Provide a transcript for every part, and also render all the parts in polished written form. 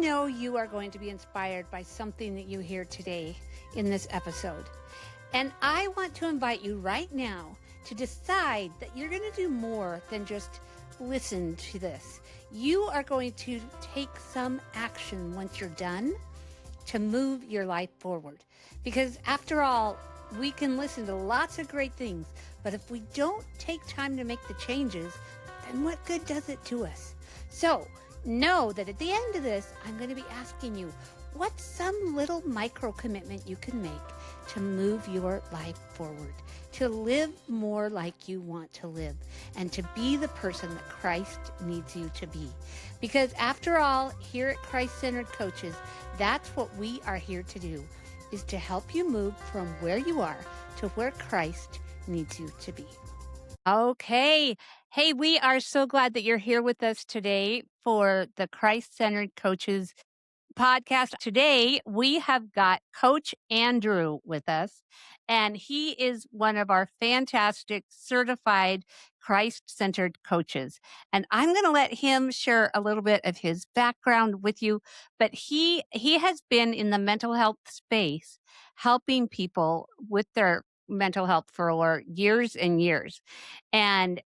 know you are going to be inspired by something that you hear today in this episode. And I want to invite you right now to decide that you're going to do more than just listen to this. You are going to take some action once you're done to move your life forward. Because after all, we can listen to lots of great things, but if we don't take time to make the changes, then what good does it to us? So know that at the end of this, I'm going to be asking you, what's some little micro commitment you can make to move your life forward, to live more like you want to live, and to be the person that Christ needs you to be? Because after all, here at Christ-Centered Coaches, that's what we are here to do, is to help you move from where you are to where Christ needs you to be. Okay. Hey, we are so glad that you're here with us today for the Christ-Centered Coaches podcast. Today, we have got Coach Andrew with us, and he is one of our fantastic certified Christ-centered coaches. And I'm going to let him share a little bit of his background with you, but he has been in the mental health space helping people with their mental health for years and years. And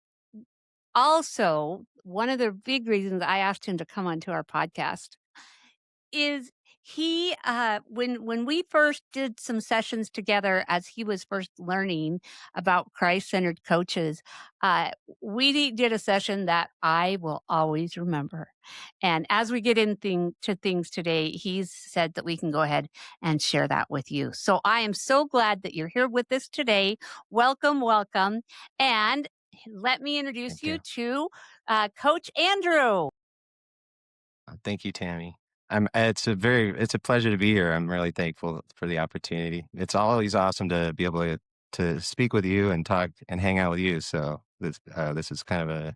also, one of the big reasons I asked him to come onto our podcast is he when we first did some sessions together as he was first learning about Christ-centered coaches, we did a session that I will always remember. And as we get into things today, he's said that we can go ahead and share that with you. So I am so glad that you're here with us today. Welcome, welcome. And let me introduce Thank you you. to Coach Andrew. Thank you, Tammy. It's a pleasure to be here. I'm really thankful for the opportunity. It's always awesome to be able to speak with you and talk and hang out with you. So this is kind of a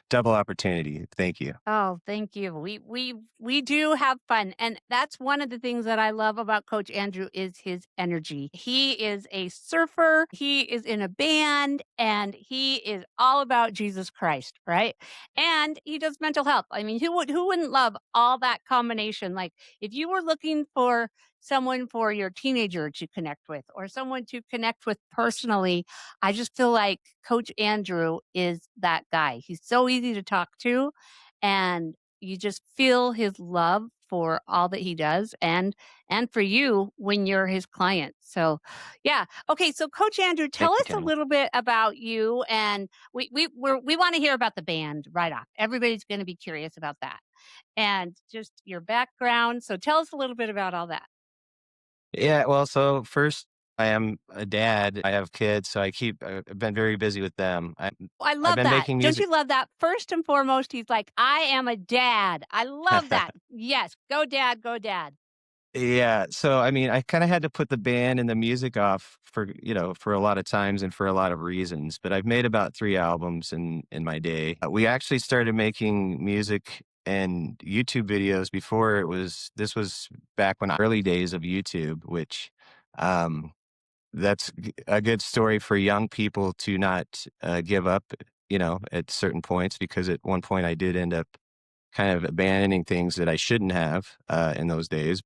double opportunity. Thank you. Oh, thank you. We do have fun. And that's one of the things that I love about Coach Andrew is his energy. He is a surfer, he is in a band, and he is all about Jesus Christ, right? And he does mental health. I mean, who wouldn't love all that combination? Like if you were looking for someone for your teenager to connect with or someone to connect with personally, I just feel like Coach Andrew is that guy. He's so easy to talk to, and you just feel his love for all that he does and for you when you're his client. So, yeah. Okay, so Coach Andrew, tell Thank you, us a Tammy. little bit about you, and we want to hear about the band right off. Everybody's going to be curious about that. And just your background. So tell us a little bit about all that. Yeah. Well, so first, I am a dad. I have kids, so I've been very busy with them. I I've love been that. making Don't music. you love that? First and foremost, he's like, I am a dad. I love that. Yes, go dad, go dad. Yeah, so I mean, I kind of had to put the band and the music off for a lot of times and for a lot of reasons, but I've made about 3 albums in my day. We actually started making music and YouTube videos before this was back when early days of YouTube, which um a good story for young people to not give up, at certain points, because at one point I did end up kind of abandoning things that I shouldn't have in those days.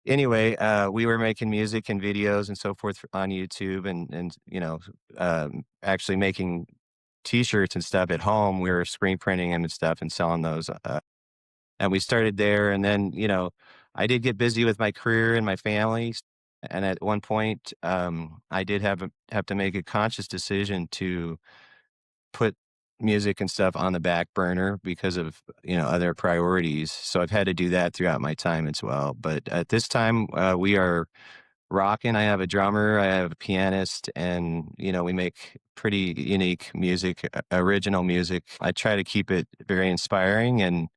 Anyway, we were making music and videos and so forth on YouTube, and actually making T-shirts and stuff at home. We were screen printing them and stuff and selling those. And we started there, and then I did get busy with my career and my family, and at one point, I did have to make a conscious decision to put music and stuff on the back burner because of other priorities. So I've had to do that throughout my time as well. But at this time, we are rocking. I have a drummer, I have a pianist, and we make pretty unique music, original music. I try to keep it very inspiring and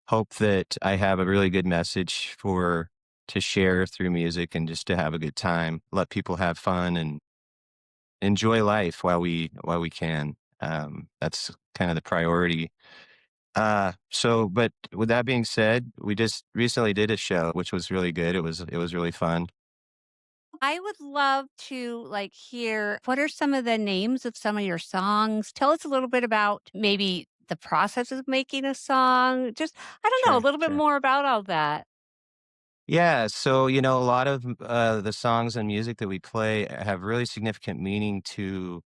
hope that I have a really good message for to share through music, and just to have a good time, let people have fun and enjoy life while we can. That's kind of the priority. But with that being said, we just recently did a show, which was really good. It was really fun. I would love to hear what are some of the names of some of your songs? Tell us a little bit about maybe the process of making a song? Just, I don't know, a Sure, little bit sure. more about all that. Yeah, so, a lot of, the songs and music that we play have really significant meaning to,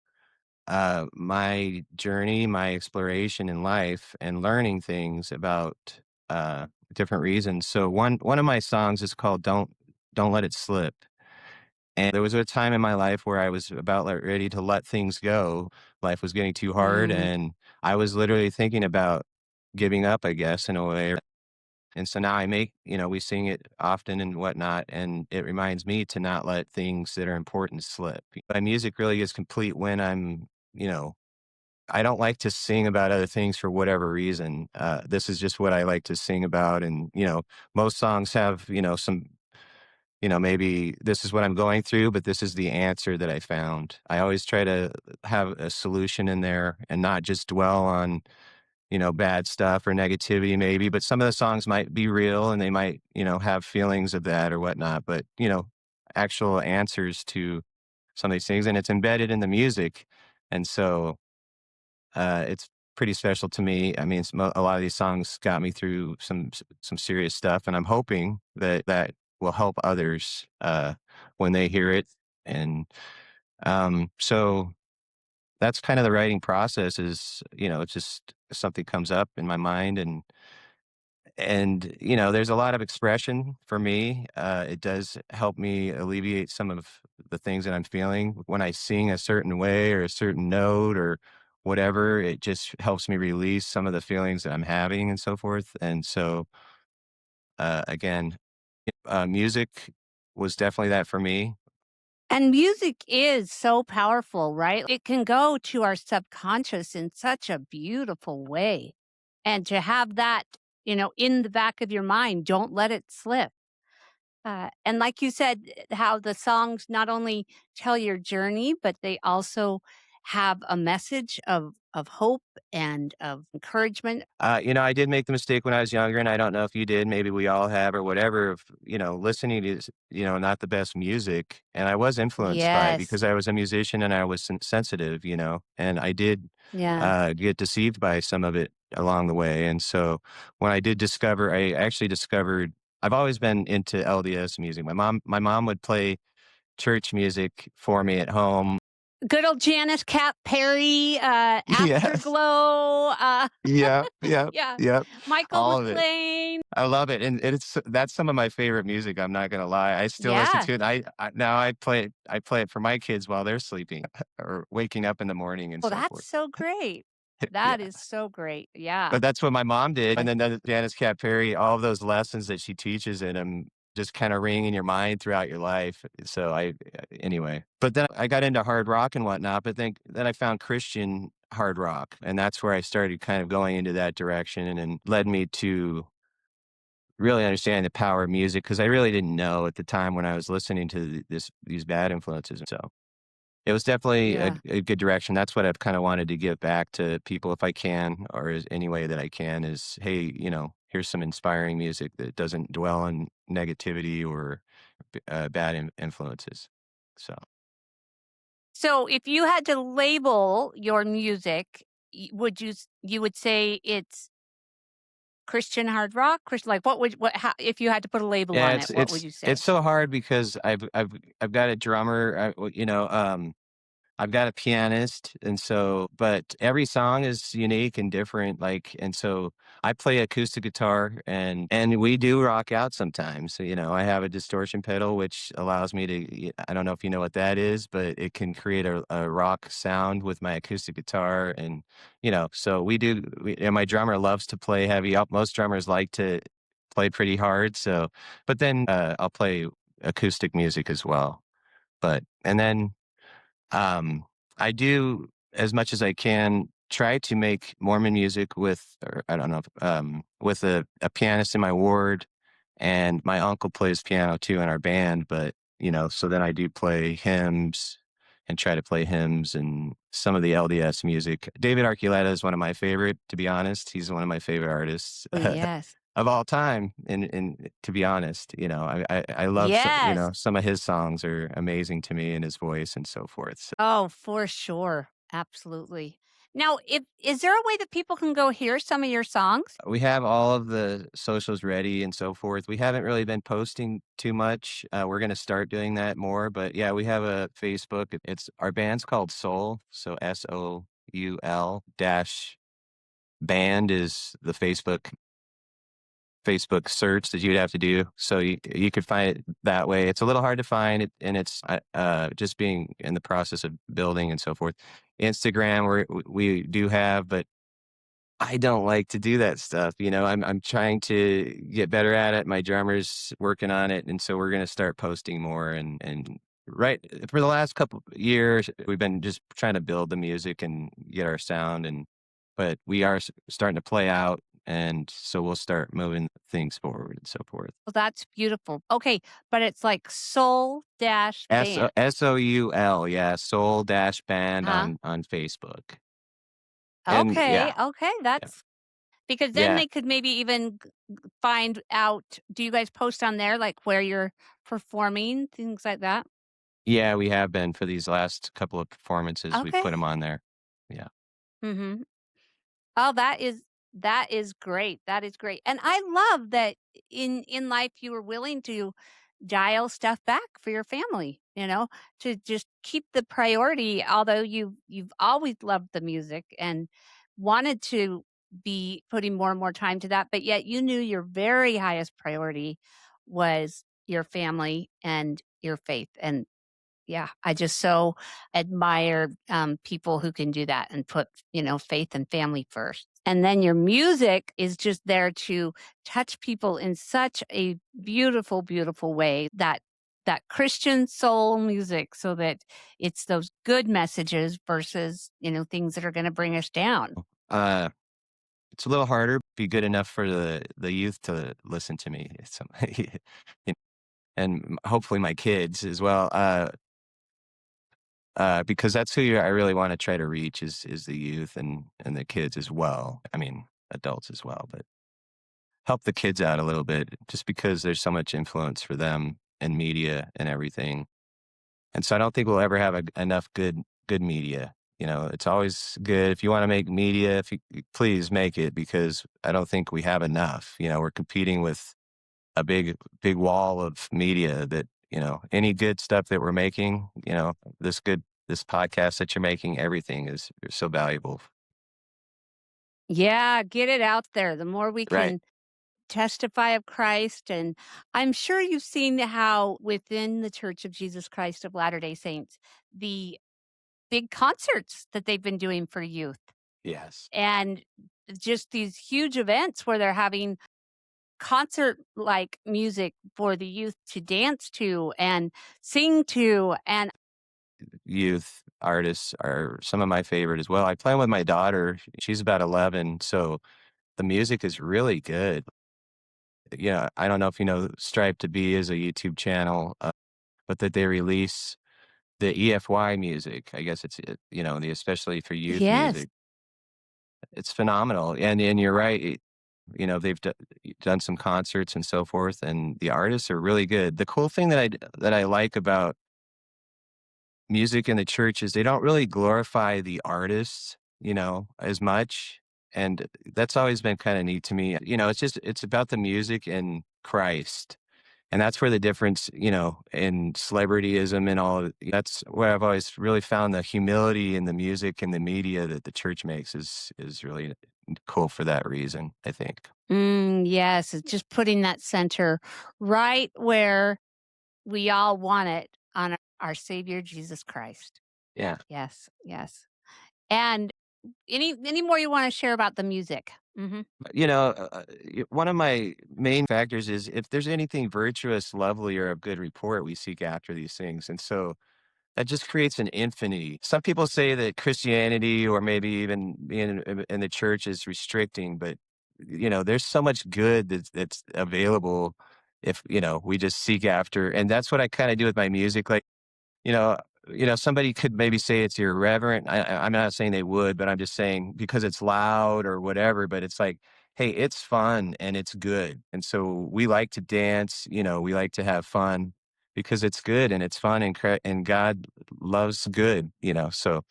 my journey, my exploration in life, and learning things about, uh, different reasons. So one of my songs is called "Don't Let It Slip," and there was a time in my life where I was about, like, ready to let things go. Life was getting too hard, Mm. and I was literally thinking about giving up, I guess, in a way. And so now we sing it often and whatnot, and it reminds me to not let things that are important slip. My music really is complete when you know, I don't like to sing about other things for whatever reason. This is just what I like to sing about. And, most songs have, some, maybe this is what I'm going through, but this is the answer that I found. I always try to have a solution in there and not just dwell on bad stuff or negativity maybe, but some of the songs might be real and they might, have feelings of that or whatnot, but, actual answers to some of these things and it's embedded in the music. And so, it's pretty special to me. I mean, a lot of these songs got me through some serious stuff and I'm hoping that that will help others, when they hear it. And, so that's kind of the writing process is, it's just something comes up in my mind and there's a lot of expression for me. It does help me alleviate some of the things that I'm feeling when I sing a certain way or a certain note or whatever. It just helps me release some of the feelings that I'm having and so forth. And so, again, music was definitely that for me. And music is so powerful, right? It can go to our subconscious in such a beautiful way. And to have that, in the back of your mind, don't let it slip. And like you said, how the songs not only tell your journey, but they also have a message of hope and of encouragement. I did make the mistake when I was younger, and I don't know if you did. Maybe we all have, or whatever. Of listening to not the best music, and I was influenced by it Yes. because I was a musician and I was sensitive, and I did Yeah. get deceived by some of it along the way. And so when I did discover, I actually discovered I've always been into LDS music. My mom would play church music for me at home. Good old Janice Cap Perry, Yes. Afterglow. Yeah. Yeah. Yeah. Yeah. Michael All of it. McLean. I love it, and that's some of my favorite music, I'm not gonna lie. I still listen Yeah. to it. I play it for my kids while they're sleeping or waking up in the morning and Well, so that's forth. so great. Yeah, That is so great. Yeah. but that's what my mom did, and then Janice Cat Perry, all of those lessons that she teaches in 'em just kinda ring in your mind throughout your life. So anyway. But then I got into hard rock and whatnot, but then I found Christian hard rock, and that's where I started kind of going into that direction and led me to really understanding the power of music because I really didn't know at the time when I was listening to these bad influences. So it was definitely a, Yeah. a good direction. That's what I've kind of wanted to give back to people if I can, or any way that I can. Is hey, here's some inspiring music that doesn't dwell on negativity or bad influences. So So if you had to label your music, you would say it's Christian hard rock? Christian, like, what how if you had to put a label yeah, on it's it, what would it's you say? it's so hard because I've got a drummer. I've got a pianist, and so but every song is unique and different, like, and so I play acoustic guitar and we do rock out sometimes. So, I have a distortion pedal which allows me to I don't know if you know what that is, but it can create a rock sound with my acoustic guitar and, so and my drummer loves to play heavy. Most drummers like to play pretty hard, so but then, I'll play acoustic music as well. But and then um, I do as much as I can try to make Mormon music with, or I don't know, with a pianist in my ward, and my uncle plays piano too in our band. But so then I do play hymns and try to play hymns and some of the LDS music. David Archuleta is one of my favorite, to be honest. He's one of my favorite artists Oh, yes. of all time. And to be honest, I love Yes. some of his songs are amazing to me and his voice and so forth. So, Oh, for sure. Absolutely. Now, if is there a way that people can go hear some of your songs? We have all of the socials ready and so forth. We haven't really been posting too much. We're gonna start doing that more, but yeah, we have a Facebook. It's our band's called Soul, so SOUL dash band is the Facebook search that you'd have to do. So you could find it that way. It's a little hard to find it, and it's just being in the process of building and so forth. Instagram, we do have, but I don't like to do that stuff. I'm trying to get better at it. My drummer's working on it, and so we're gonna start posting more. And right for the last couple years, we've been just trying to build the music and get our sound, but we are starting to play out, and so we'll start moving things forward and so forth. Well, that's beautiful. Okay, but it's like Soul Dash Band. SOUL, yeah, Soul Dash Band Huh? on Facebook, and Okay, yeah, okay, yeah, that's because then yeah. they could maybe even find out, do you guys post on there, like, where you're performing, things like that? Yeah, we have been for these last couple of performances, we've Okay. put them on there. Yeah. Mhm. Oh, that is great, that is great, and I love that in life you were willing to dial stuff back for your family, to just keep the priority, although you've always loved the music and wanted to be putting more and more time to that, but yet you knew your very highest priority was your family and your faith, and yeah, I just so admire, people who can do that and put, faith and family first. And then your music is just there to touch people in such a beautiful, beautiful way, that Christian soul music, so that it's those good messages versus, things that are gonna bring us down. Uh, it's a little harder, be good enough for the youth to listen to me. And hopefully my kids as well, because that's who I really wanna try to reach is the youth and the kids as well. I mean, adults as well, but help the kids out a little bit just because there's so much influence for them in media and everything. And so I don't think we'll ever have enough good media. It's always good if you want to make media. If you please make it because I don't think we have enough. We're competing with a big wall of media that any good stuff that we're making. This podcast that you're making, everything is so valuable. Yeah, get it out there. The more we Right? can testify of Christ, and I'm sure you've seen how within the Church of Jesus Christ of Latter-day Saints, the big concerts that they've been doing for youth, Yes. and just these huge events where they're having concert-like music for the youth to dance to and sing to, and Youth artists are some of my favorite as well. I play with my daughter. She's about 11, so the music is really good. Yeah, I don't know if you know Stripe to Be is a YouTube channel, but that they release the EFY music. I guess the especially for youth yes. music. It's phenomenal, and you're right. They've done some concerts and so forth, and the artists are really good. The cool thing that I like about music in the church is they don't really glorify the artists, as much, and that's always been kind of neat to me. It's about the music and Christ. And that's where the difference, in celebrityism and all of that's where I've always really found the humility in the music and the media that the church makes is really cool for that reason, I think. Yes, it's just putting that center right where we all want it, on our Savior Jesus Christ. Yeah. Yes, yes. And any more you wanna share about the music? Mhm. One of my main factors is if there's anything virtuous, lovely, or of good report, we seek after these things. And so that just creates an infinity. Some people say that Christianity or maybe even being in the church is restricting, but there's so much good that's available if we just seek after. And that's what I kind of do with my music. Like you know, somebody could maybe say it's irreverent. I'm not saying they would, but I'm just saying because it's loud or whatever. But it's like, hey, it's fun and it's good, and so we like to dance. We like to have fun because it's good and it's fun, and God loves good. So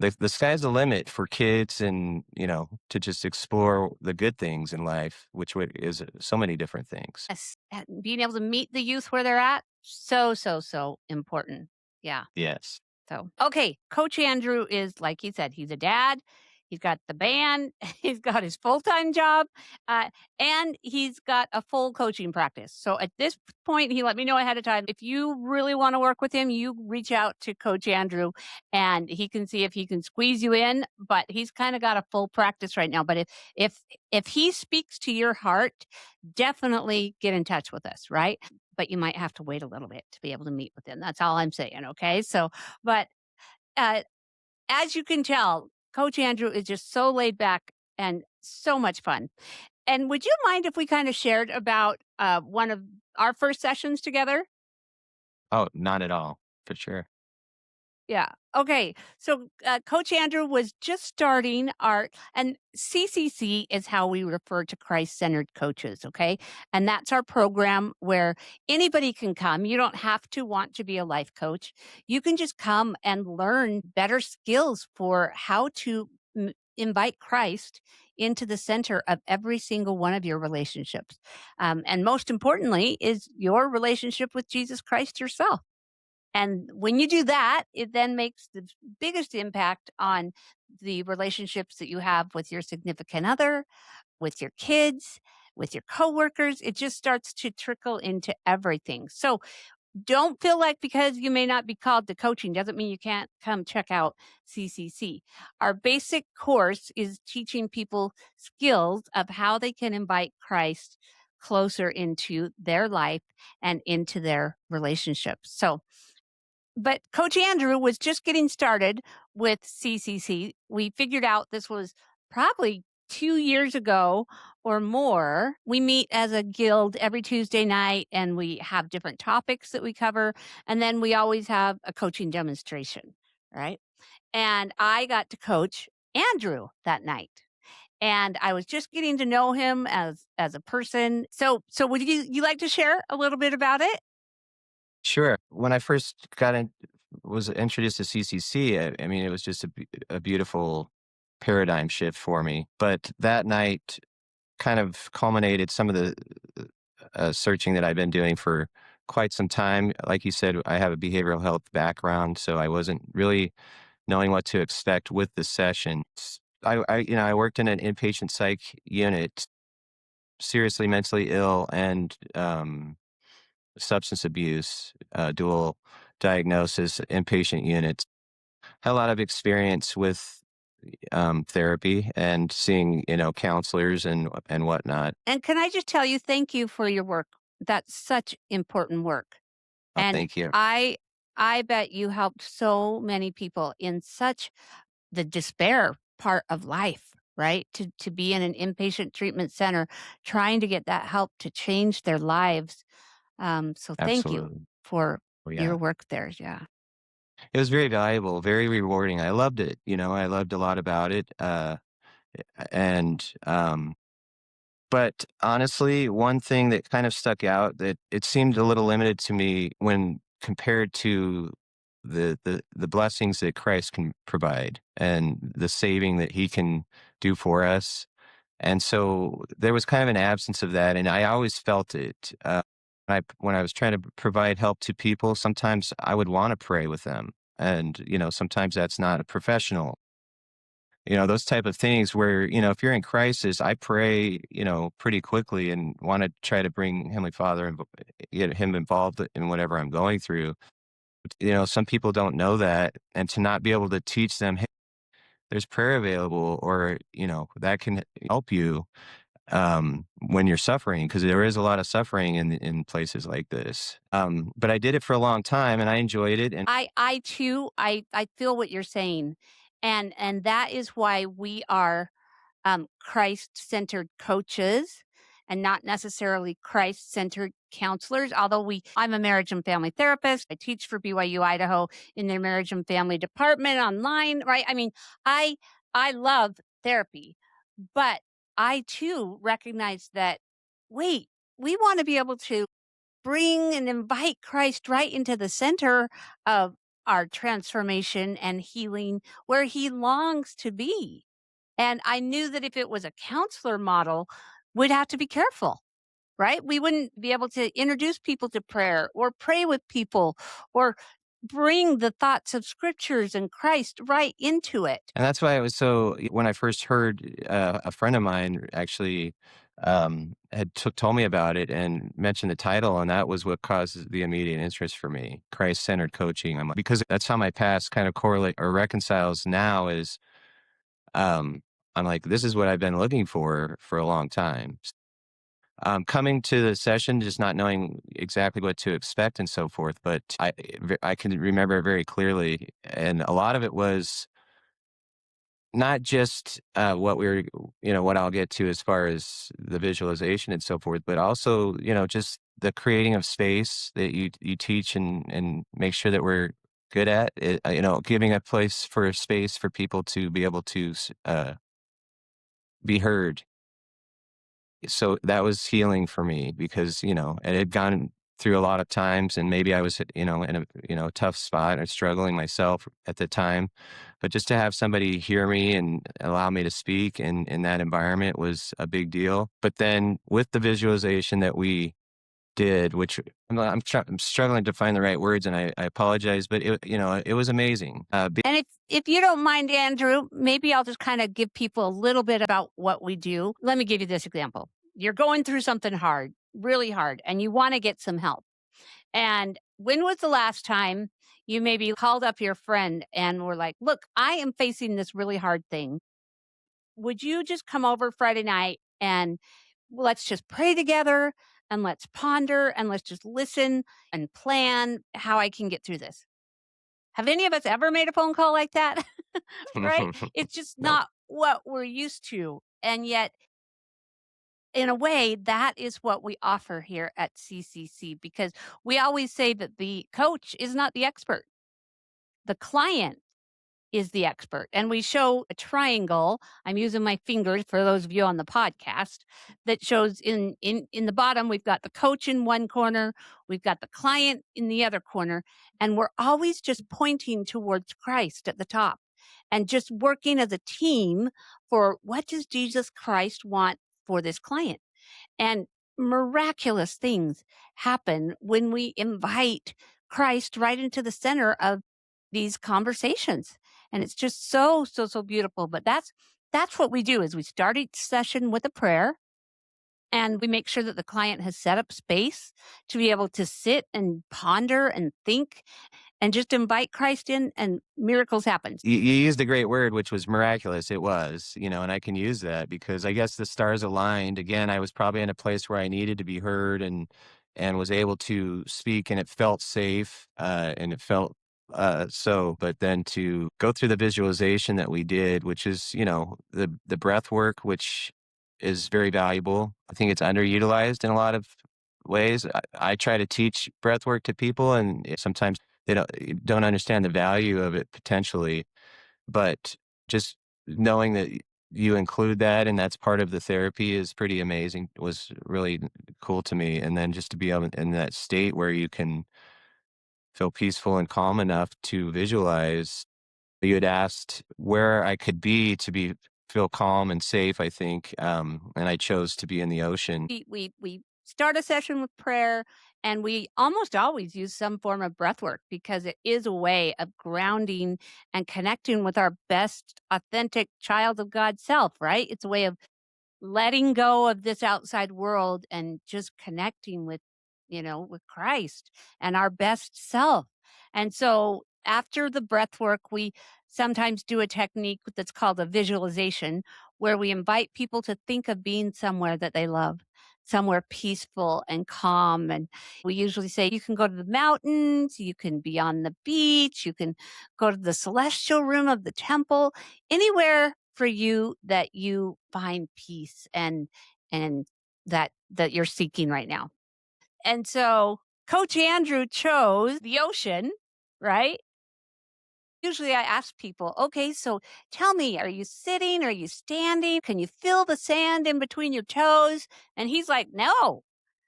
the sky's the limit for kids and, to just explore the good things in life, which is so many different things. Yes, and being able to meet the youth where they're at, so, so, so important. Yeah. Yes. So, okay, Coach Andrew is, like he said, he's a dad. He's got the band. He's got his full time job, uh, and he's got a full coaching practice. So at this point, he let me know ahead of time. If you really want to work with him, you reach out to Coach Andrew, and he can see if he can squeeze you in. But he's kind of got a full practice right now. But if if he speaks to your heart, definitely get in touch with us, right? But you might have to wait a little bit to be able to meet with him. That's all I'm saying. Okay, so but uh, as you can tell, Coach Andrew is just so laid back and so much fun. And would you mind if we kind of shared about one of our first sessions together? Oh, not at all, for sure. Yeah. Okay. So Coach Andrew was just starting our, and CCC is how we refer to Christ centered coaches. Okay. And that's our program where anybody can come. You don't have to want to be a life coach. You can just come and learn better skills for how to invite Christ into the center of every single one of your relationships. And most importantly, is your relationship with Jesus Christ yourself. And when you do that, it then makes the biggest impact on the relationships that you have with your significant other, with your kids, with your coworkers. It just starts to trickle into everything. So don't feel like because you may not be called to coaching doesn't mean you can't come check out CCC. Our basic course is teaching people skills of how they can invite Christ closer into their life and into their relationships. So but Coach Andrew was just getting started with CCC. We figured out this was probably 2 years ago or more. We meet as a guild every Tuesday night and we have different topics that we cover. And then we always have a coaching demonstration, right? And I got to coach Andrew that night. And I was just getting to know him as a person. So would you like to share a little bit about it? Sure. When I first was introduced to CCC, I mean, it was just a beautiful paradigm shift for me. But that night kind of culminated some of the searching that I've been doing for quite some time. Like you said, I have a behavioral health background, so I wasn't really knowing what to expect with the session. I worked in an inpatient psych unit, seriously mentally ill, and substance abuse, dual diagnosis, inpatient units. Had a lot of experience with therapy and seeing, counselors and whatnot. And can I just tell you, thank you for your work. That's such important work. Oh, And thank you. I I bet you helped so many people in such the despair part of life, right? To be in an inpatient treatment center trying to get that help to change their lives. So thank you Absolutely. for Oh, your yeah. work there. Yeah. It was very valuable, very rewarding. I loved it. I loved a lot about it. And But honestly, one thing that kind of stuck out that it seemed a little limited to me when compared to the blessings that Christ can provide and the saving that he can do for us. And so there was kind of an absence of that, and I always felt it. When I was trying to provide help to people, sometimes I would want to pray with them, and sometimes that's not a professional, those type of things where, if you're in crisis, I pray, pretty quickly and want to try to bring Heavenly Father and get him involved in whatever I'm going through. Some people don't know that. And to not be able to teach them, hey, there's prayer available, or, that can help you when you're suffering, because there is a lot of suffering in places like this. But I did it for a long time and I enjoyed it. And I too I feel what you're saying. And that is why we are Christ-centered coaches and not necessarily Christ-centered counselors. Although I'm a marriage and family therapist. I teach for BYU Idaho in their marriage and family department online, right? I mean, I I love therapy, but I too recognize that wait, we want to be able to bring and invite Christ right into the center of our transformation and healing where he longs to be. And I knew that if it was a counselor model, we'd have to be careful, right? We wouldn't be able to introduce people to prayer or pray with people or bring the thoughts of scriptures and Christ right into it. And that's why it was so when I first heard, a friend of mine actually, had told me about it and mentioned the title, and that was what caused the immediate interest for me, Christ-centered coaching. I'm like because that's how my past kind of correlate or reconciles now is, um, I'm like, "This is what I've been looking for a long time." Coming to the session, just not knowing exactly what to expect and so forth, but I can remember it very clearly, and a lot of it was not just, what we're what I'll get to as far as the visualization and so forth, but also, just the creating of space that you teach and make sure that we're good at it, giving a place for a space for people to be able to be heard. So that was healing for me because, it had gone through a lot of times and maybe I was, in a, tough spot or struggling myself at the time. But just to have somebody hear me and allow me to speak in that environment was a big deal. But then with the visualization that we did, which I'm struggling to find the right words and I apologize, but it was amazing. And if you don't mind, Andrew, maybe I'll just kind of give people a little bit about what we do. Let me give you this example. You're going through something hard, really hard, and you want to get some help. And when was the last time you maybe called up your friend and were like, look, I am facing this really hard thing. Would you just come over Friday night and let's just pray together and let's ponder and let's just listen and plan how I can get through this? Have any of us ever made a phone call like that? Right? It's just Nope. not what we're used to. And yet, in a way, that is what we offer here at CCC because we always say that the coach is not the expert. The client is the expert. And we show a triangle. I'm using my fingers for those of you on the podcast that shows in the bottom we've got the coach in one corner, we've got the client in the other corner, and we're always just pointing towards Christ at the top and just working as a team for what does Jesus Christ want for this client? And miraculous things happen when we invite Christ right into the center of these conversations. And it's just so, so, so beautiful. But that's what we do is we start each session with a prayer and we make sure that the client has set up space to be able to sit and ponder and think and just invite Christ in and miracles happen. You used a great word, which was miraculous. It was, and I can use that because I guess the stars aligned. Again, I was probably in a place where I needed to be heard and was able to speak, and it felt safe, and it felt so. But then to go through the visualization that we did, which is, the breath work, which is very valuable. I think it's underutilized in a lot of ways. I try to teach breath work to people, and sometimes they don't understand the value of it potentially, but just knowing that you include that and that's part of the therapy is pretty amazing, was really cool to me, and then just to be able in that state where you can feel peaceful and calm enough to visualize. You had asked where I could be to feel calm and safe, I think, and I chose to be in the ocean. We start a session with prayer and we almost always use some form of breath work because it is a way of grounding and connecting with our best authentic child of God self, right? It's a way of letting go of this outside world and just connecting with, with Christ and our best self. And so after the breath work, we sometimes do a technique that's called a visualization where we invite people to think of being somewhere that they love, somewhere peaceful and calm. And we usually say you can go to the mountains, you can be on the beach, you can go to the celestial room of the temple, anywhere for you that you find peace and that you're seeking right now. And so Coach Andrew chose the ocean, right? Usually I ask people, okay, so tell me, are you sitting? Are you standing? Can you feel the sand in between your toes? And he's like, no,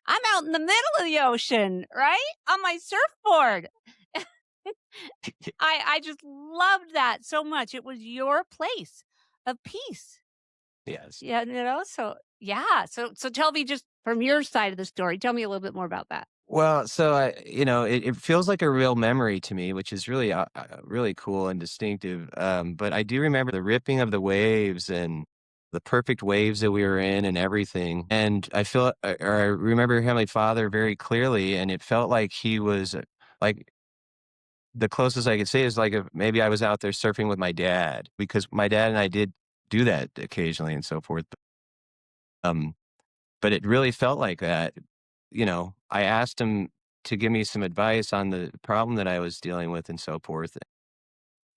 I'm out in the middle of the ocean, right? On my surfboard. I just loved that so much. It was your place of peace. Yes. Yeah, so yeah, so tell me just from your side of the story, tell me a little bit more about that. Well, so it feels like a real memory to me, which is really, really cool and distinctive. But I do remember the ripping of the waves and the perfect waves that we were in and everything. And or I remember Heavenly Father very clearly, and it felt like he was like the closest I could say is like if maybe I was out there surfing with my dad because my dad and I did do that occasionally and so forth. Um, but it really felt like that. I asked him to give me some advice on the problem that I was dealing with and so forth.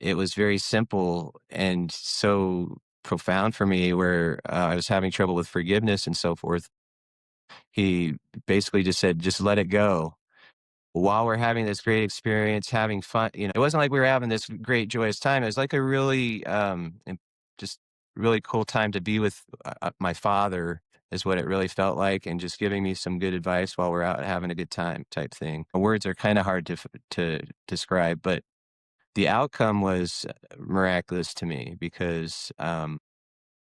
It was very simple and so profound for me where I was having trouble with forgiveness and so forth. He basically just said, just let it go. While we're having this great experience, having fun, it wasn't like we were having this great joyous time. It was like a really, just really cool time to be with my father is what it really felt like, and just giving me some good advice while we're out having a good time type thing. Words are kind of hard to describe, but the outcome was miraculous to me because,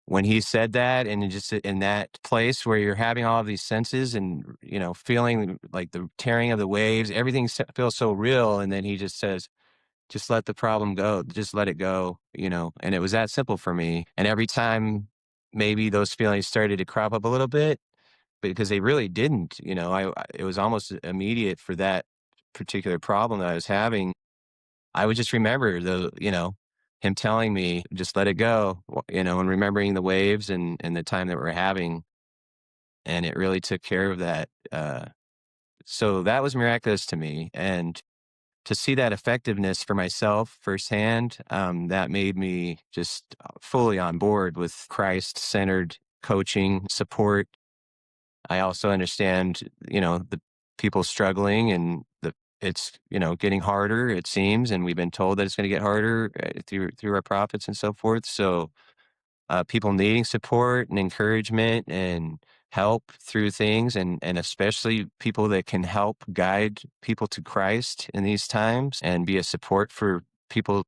when he said that and just in that place where you're having all of these senses and, feeling like the tearing of the waves, everything feels so real. And then he just says, just let the problem go, just let it go, and it was that simple for me. And every time maybe those feelings started to crop up a little bit, because they really didn't, it was almost immediate for that particular problem that I was having. I would just remember him telling me, "Just let it go," and remembering the waves and the time that we're having, and it really took care of that, so that was miraculous to me, and to see that effectiveness for myself firsthand, that made me just, fully on board with Christ-centered coaching, support. I also understand, the people struggling and it's, getting harder, it seems, and we've been told that it's gonna get harder, through our prophets and so forth. So, people needing support and encouragement and help through things and especially people that can help guide people to Christ in these times and be a support for people.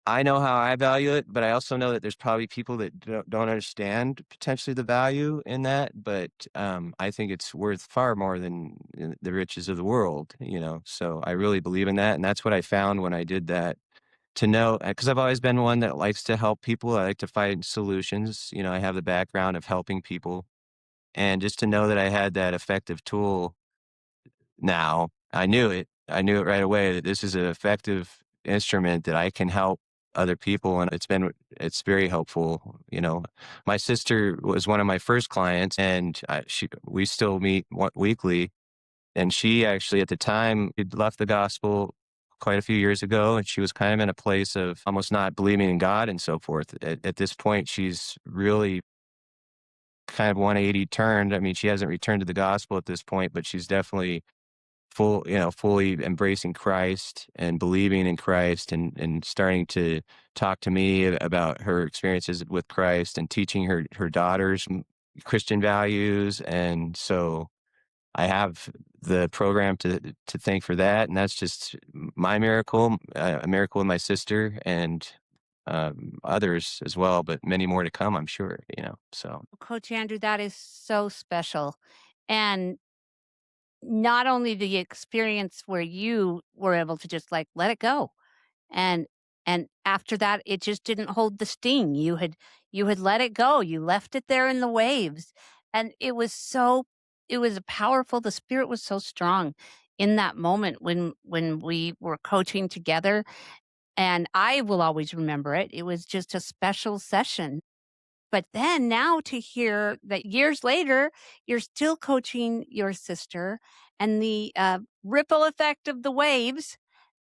I know how I value it, but I also know that there's probably people that don't understand potentially the value in that. But I think it's worth far more than the riches of the world, So I really believe in that, and that's what I found when I did that. To know, because I've always been one that likes to help people. I like to find solutions. I have the background of helping people, and just to know that I had that effective tool now, I knew it. I knew it right away that this is an effective instrument that I can help other people, and it's very helpful. My sister was one of my first clients, and we still meet weekly. And she actually, at the time, had left the gospel quite a few years ago, and she was kind of in a place of almost not believing in God and so forth. At this point, she's really kind of 180 turned. I mean, she hasn't returned to the gospel at this point, but she's definitely fully embracing Christ and believing in Christ and starting to talk to me about her experiences with Christ and teaching her daughters Christian values. And so I have the program to thank for that, and that's just my miracle, a miracle with my sister and others as well, but many more to come, I'm sure. So Coach Andrew, that is so special. And not only the experience where you were able to just like let it go and after that it just didn't hold the sting. You had let it go. You left it there in the waves. And it was powerful. The spirit was so strong in that moment when we were coaching together. And I will always remember it. It was just a special session. But then now to hear that years later, you're still coaching your sister and the ripple effect of the waves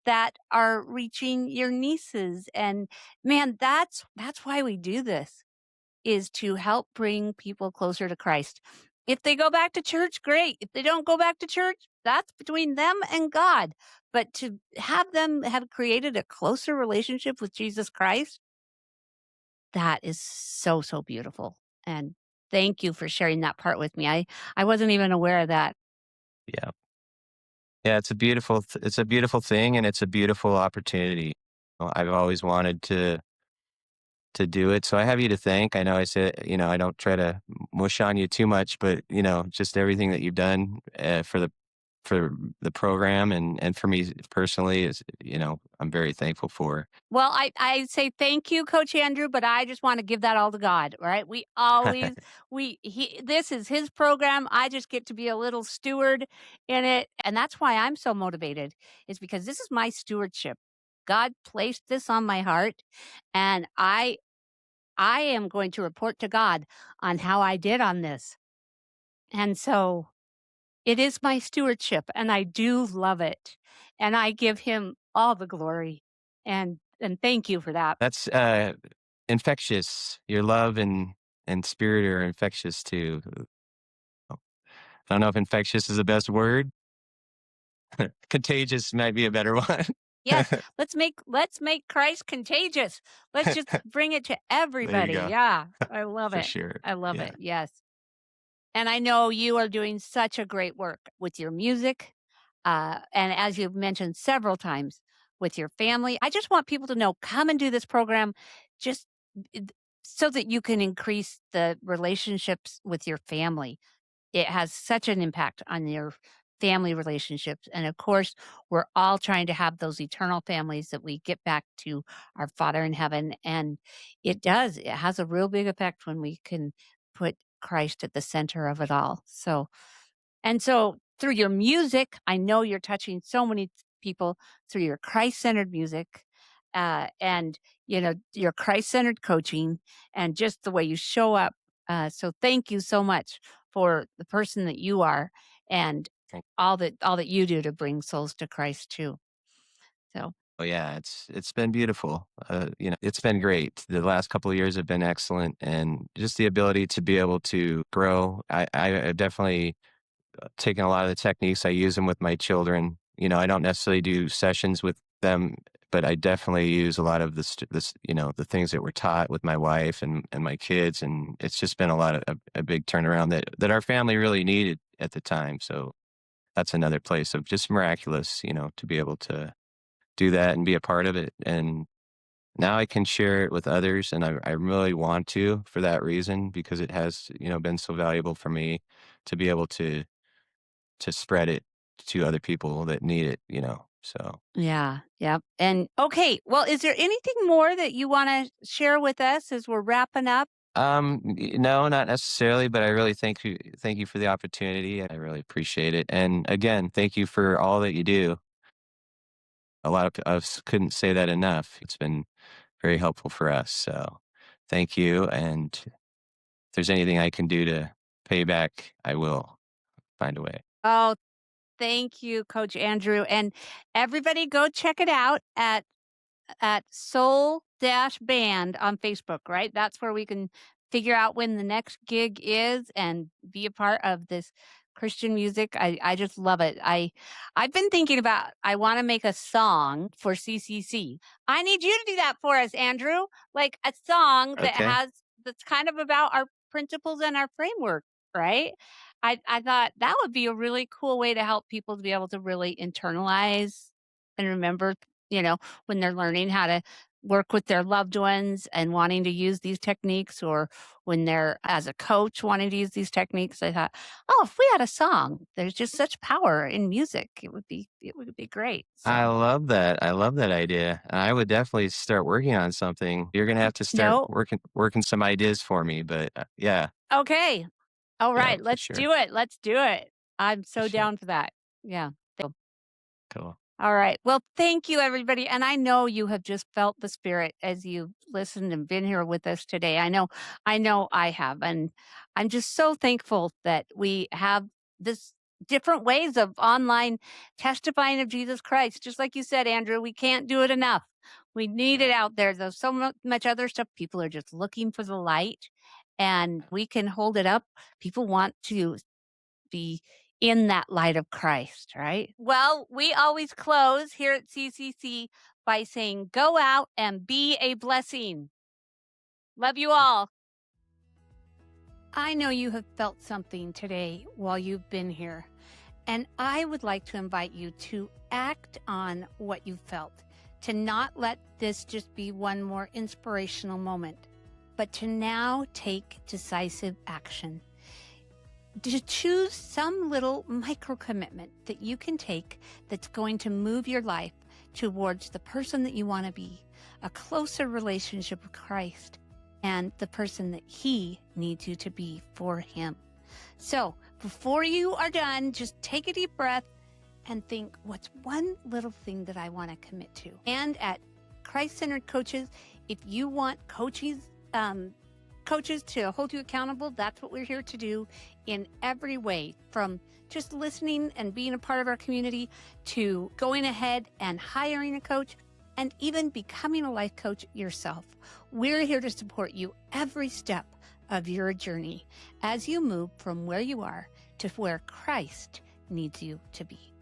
that are reaching your nieces. And man, that's why we do this is to help bring people closer to Christ. If they go back to church, great. If they don't go back to church, that's between them and God. But to have them have created a closer relationship with Jesus Christ, that is so, so beautiful, and thank you for sharing that part with me. I wasn't even aware of that. yeah. Yeah, it's a beautiful thing, and it's a beautiful opportunity. I've always wanted to do it, so I have you to thank. I know I said, I don't try to mush on you too much, but, just everything that you've done, for the program and for me personally is, I'm very thankful for. Well, I say thank you, Coach Andrew, but I just want to give that all to God, right? We always this is his program. I just get to be a little steward in it, and that's why I'm so motivated. Is because this is my stewardship. God placed this on my heart, and I am going to report to God on how I did on this. And so it is my stewardship, and I do love it, and I give him all the glory, and thank you for that. That's, infectious. Your love and spirit are infectious too. I don't know if infectious is the best word. Contagious might be a better one. Yes, let's make Christ contagious. Let's just bring it to There you everybody. go. Yeah, I love For it. sure. I love Yeah. it. Yes. And I know you are doing such a great work with your music, and as you've mentioned several times, with your family. I just want people to know, come and do this program just th so that you can increase the relationships with your family. It has such an impact on your family relationships, and of course, we're all trying to have those eternal families that we get back to our Father in heaven, and it has a real big effect when we can put Christ at the center of it all. So through your music, I know you're touching so many people through your Christ-centered music, and, your Christ-centered coaching and just the way you show up. So thank you so much for the person that you are and Thank all that you do to bring souls to Christ too. So, Oh, yeah, it's been beautiful. It's been great. The last couple of years have been excellent, and just the ability to be able to grow. I've definitely taken a lot of the techniques. I use them with my children. I don't necessarily do sessions with them, but I definitely use a lot of the things that were taught with my wife and my kids, and it's just been a big turnaround that our family really needed at the time. So that's another place of just miraculous, to be able to do that and be a part of it. And now I can share it with others, and I really want to for that reason because it has, been so valuable for me to be able to spread it to other people that need it. So, yeah, yep. And okay, well, is there anything more that you want to share with us as we're wrapping up? no, not necessarily, but I really thank you for the opportunity. I really appreciate it. And again, thank you for all that you do. A lot of us couldn't say that enough. It's been very helpful for us. So thank you. And if there's anything I can do to pay back, I will find a way. Oh, thank you, Coach Andrew. And everybody go check it out at Soul Dash Band on Facebook, right? That's where we can figure out when the next gig is and be a part of this Christian music. I just love it. I've been thinking about I want to make a song for CCC. I need you to do that for us, Andrew. Like a song Okay. that's kind of about our principles and our framework, right? I thought that would be a really cool way to help people to be able to really internalize and remember, you know, when they're learning how to work with their loved ones and wanting to use these techniques, or when they're as a coach wanting to use these techniques. I thought, oh, if we had a song, there's just such power in music. It would be great. I So love that. I love that idea. I would definitely start working on something. You're gonna have to start no, working some ideas for me, but yeah, okay, all yeah, right, for let's sure, do it. Let's do it. I'm for so sure. down for that. Yeah. Cool. All right. Well, thank you, everybody. And I know you have just felt the spirit as you listened and been here with us today. I know I have. And I'm just so thankful that we have this different ways of online testifying of Jesus Christ. Just like you said, Andrew, we can't do it enough. We need it Yeah. out there. There's so much other stuff. People are just looking for the light, and we can hold it up. People want to be in that light of Christ, right? Well, we always close here at CCC by saying, go out and be a blessing. Love you all. I know you have felt something today while you've been here. And I would like to invite you to act on what you felt, to not let this just be one more inspirational moment, but to now take decisive action. To choose some little micro commitment that you can take that's going to move your life towards the person that you want to be, a closer relationship with Christ, and the person that He needs you to be for Him. So before you are done, just take a deep breath and think, what's one little thing that I want to commit to? And at Christ-Centered Coaches, if you want coaches to hold you accountable, that's what we're here to do in every way, from just listening and being a part of our community to going ahead and hiring a coach and even becoming a life coach yourself. We're here to support you every step of your journey as you move from where you are to where Christ needs you to be.